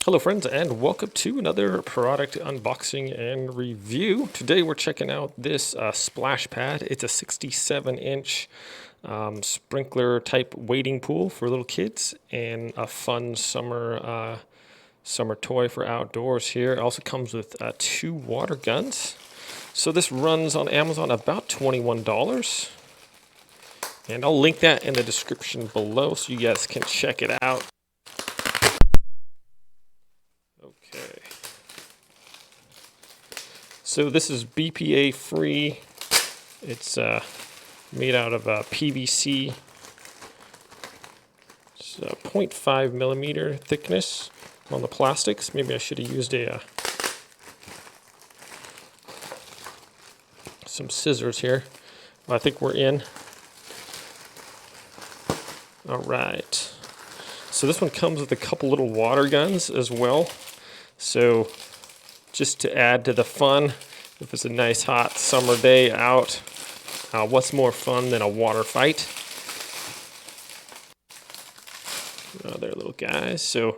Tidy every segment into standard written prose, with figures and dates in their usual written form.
Hello friends, and welcome to another product unboxing and review. Today we're checking out this splash pad. It's a 67-inch sprinkler type wading pool for little kids and a fun summer toy for outdoors here. It also comes with 2 water guns. So this runs on Amazon about $21. And I'll link that in the description below so you guys can check it out. Okay. So this is BPA free. It's made out of PVC. It's 0.5 millimeter thickness on the plastics. Maybe I should have used some scissors here. I think we're in. All right. So this one comes with a couple little water guns as well. So just to add to the fun, if it's a nice hot summer day out, what's more fun than a water fight? Oh, they're little guys. So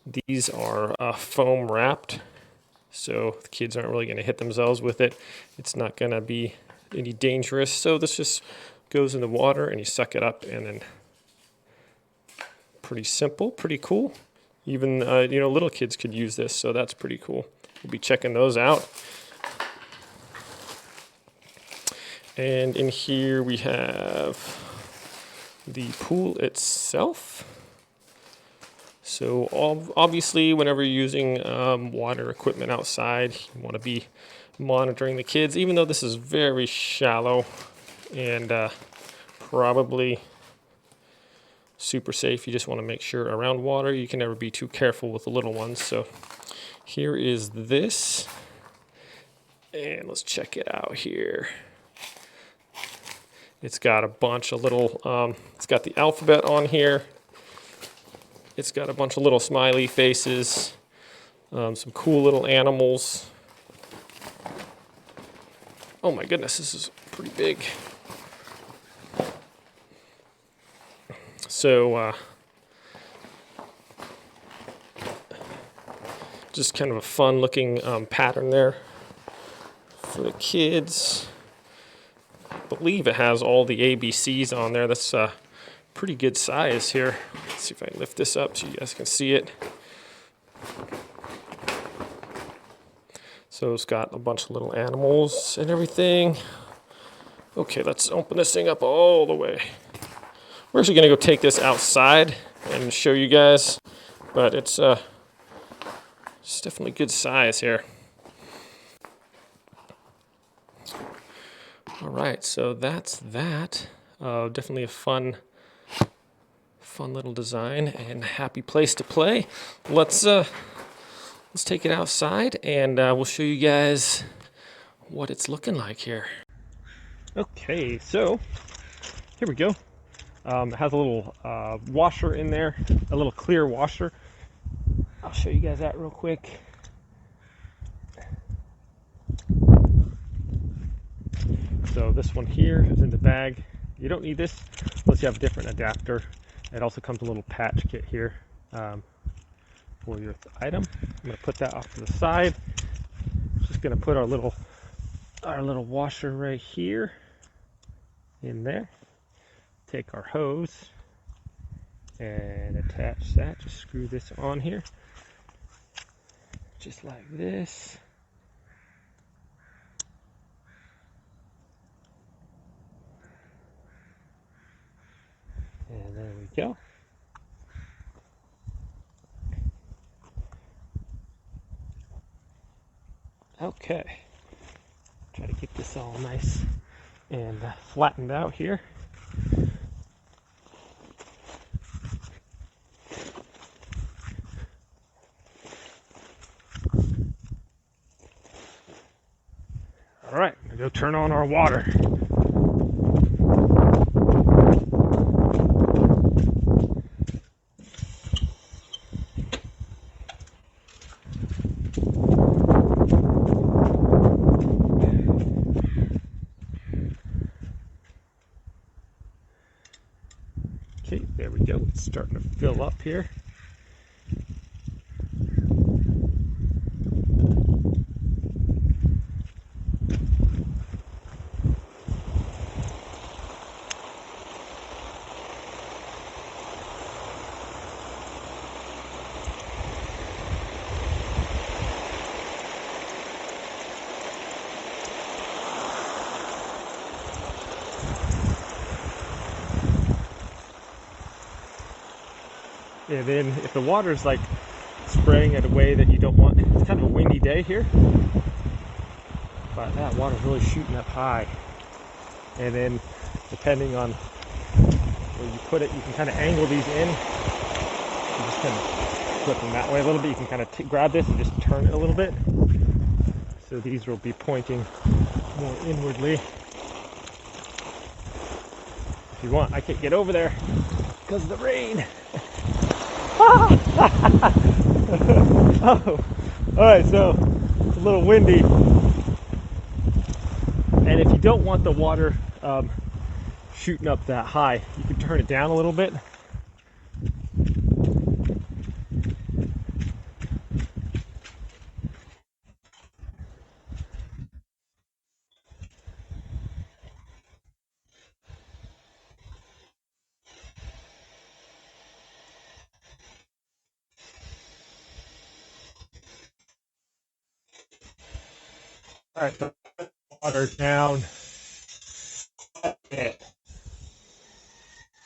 these are foam wrapped. So the kids aren't really going to hit themselves with it. It's not going to be any dangerous. So this just goes in the water and you suck it up, and then pretty simple, pretty cool. Even little kids could use this, so that's pretty cool. We'll be checking those out. And in here we have the pool itself. So obviously, whenever you're using water equipment outside, you want to be monitoring the kids. Even though this is very shallow and probably super safe, you just want to make sure around water you can never be too careful with the little ones. So here is this, and let's check it out here. It's got a bunch of little it's got the alphabet on here. It's got a bunch of little smiley faces, some cool little animals. Oh my goodness, this is pretty big. So just kind of a fun looking pattern there for the kids. I believe it has all the ABCs on there. That's pretty good size here. Let's see if I can lift this up so you guys can see it. So it's got a bunch of little animals and everything. Okay, let's open this thing up all the way. We're actually going to go take this outside and show you guys, but it's definitely good size here. All right, so that's that. Definitely a fun little design and happy place to play. Let's take it outside and we'll show you guys what it's looking like here. Okay, so here we go. It has a little washer in there, a little clear washer. I'll show you guys that real quick. So this one here is in the bag. You don't need this unless you have a different adapter. It also comes with a little patch kit here for your item. I'm going to put that off to the side. Just going to put our little washer right here in there. Take our hose and attach that. Just screw this on here, just like this. And there we go. Okay. Try to get this all nice and flattened out here. All right, I'm gonna go turn on our water. Okay, there we go. It's starting to fill up here. And then if the water's like spraying in a way that you don't want, it's kind of a windy day here, but that water's really shooting up high. And then depending on where you put it, you can kind of angle these in. You just kind of flip them that way a little bit. You can kind of grab this and just turn it a little bit. So these will be pointing more inwardly. If you want, I can't get over there because of the rain. Oh, all right, so it's a little windy. And if you don't want the water shooting up that high, you can turn it down a little bit. All right, so water down.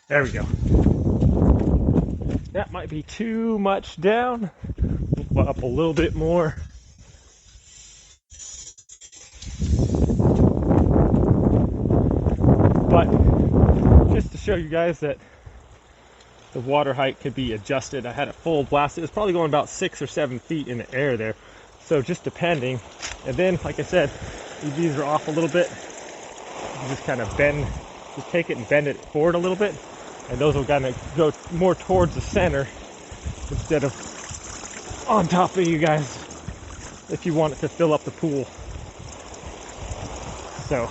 There we go. That might be too much down. Up a little bit more. But just to show you guys that the water height could be adjusted, I had it full blast. It was probably going about 6 or 7 feet in the air there. So just depending. And then, like I said, these are off a little bit. You just kind of bend, just take it and bend it forward a little bit. And those will kind of go more towards the center instead of on top of you guys if you want it to fill up the pool. So,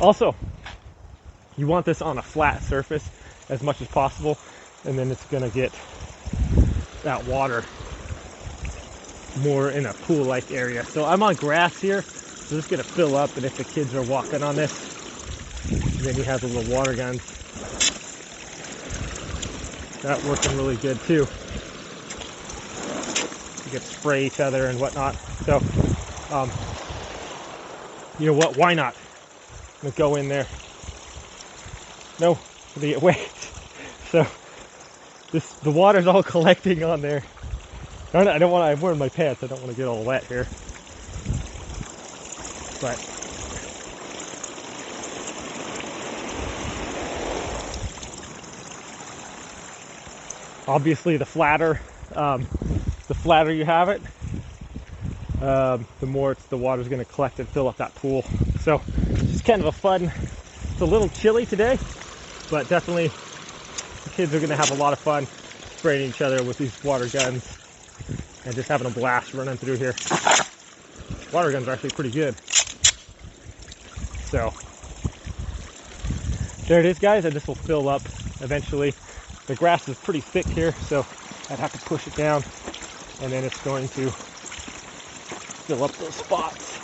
also, you want this on a flat surface as much as possible, and then it's going to get that water more in a pool-like area. So I'm on grass here, so it's going to fill up, and if the kids are walking on this, then you have the little water guns. That working really good too. You can spray each other and whatnot. So, you know what? Why not? I'm gonna go in there. No, they get wet. So the water's all collecting on there. I don't want to. I'm wearing my pants. I don't want to get all wet here. But obviously, the flatter you have it, the more the water's going to collect and fill up that pool. So it's kind of a fun. It's a little chilly today, but definitely the kids are going to have a lot of fun spraying each other with these water guns and just having a blast running through here. Water guns are actually pretty good. So there it is, guys, and this will fill up eventually. The grass is pretty thick here, so I'd have to push it down, and then it's going to fill up those spots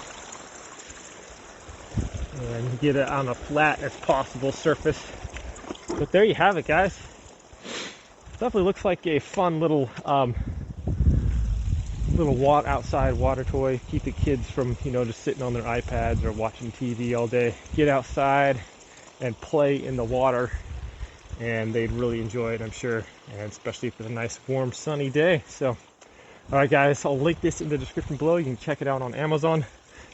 and get it on a flat as possible surface. But there you have it, guys. Definitely looks like a fun little outside water toy. Keep the kids from, just sitting on their iPads or watching TV all day. Get outside and play in the water, and they'd really enjoy it, I'm sure, and especially if it's a nice warm sunny day. So alright guys, I'll link this in the description below. You can check it out on Amazon.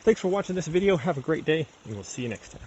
Thanks for watching this video. Have a great day, and we'll see you next time.